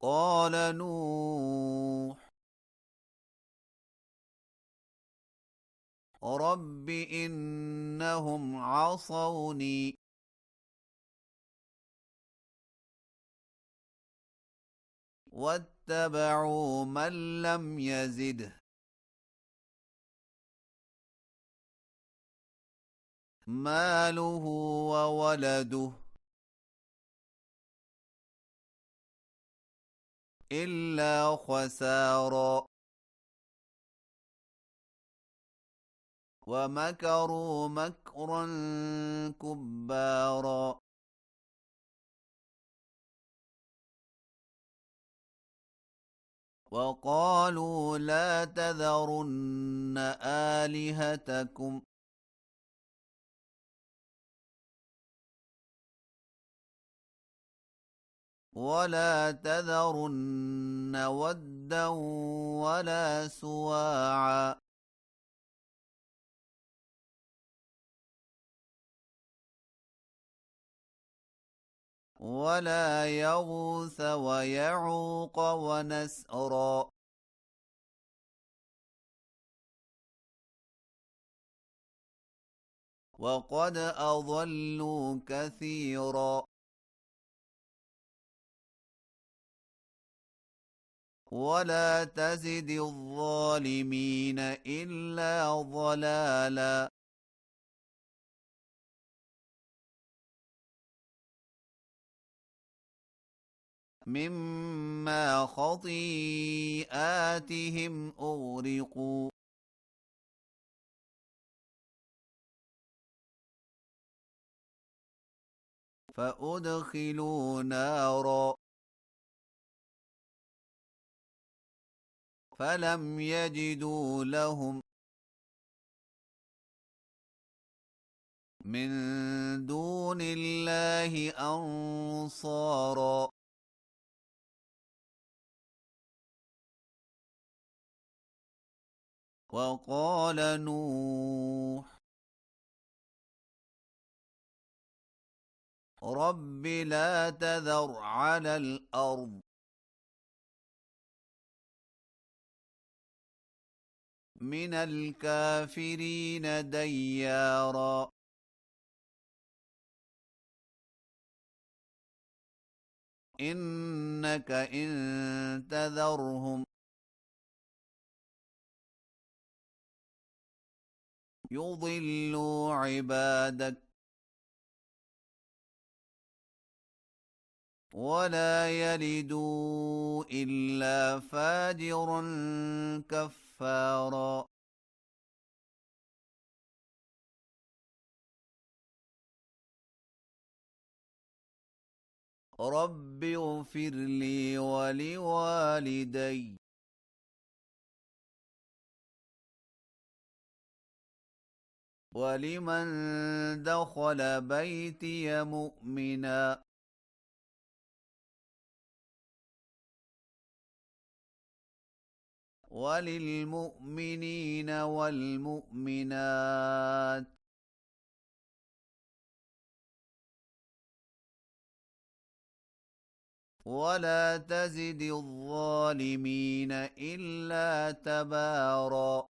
قال نوح رب إنهم عصوني واتبعوا من لم يزده ماله وولده إلا خسارا ومكروا مكرا كبارا وقالوا لا تذرن آلهتكم ولا تذرن ودا ولا سواعا ولا يغوث ويعوق ونسرا وقد أضلوا كثيرا ولا تزد الظالمين إلا ضلالا مما خطيئاتهم أغرقوا فأدخلوا نارا فلم يجدوا لهم من دون الله أنصارا وقال نوح رب لا تذر على الأرض من الكافرين ديارا إنك إن تذرهم يضلوا عبادك ولا يلدوا إلا فاجرا كفارا رب اغفر لي ولوالدي ولمن دخل بيتي مؤمنا وللمؤمنين والمؤمنات ولا تزد الظالمين إلا تبارا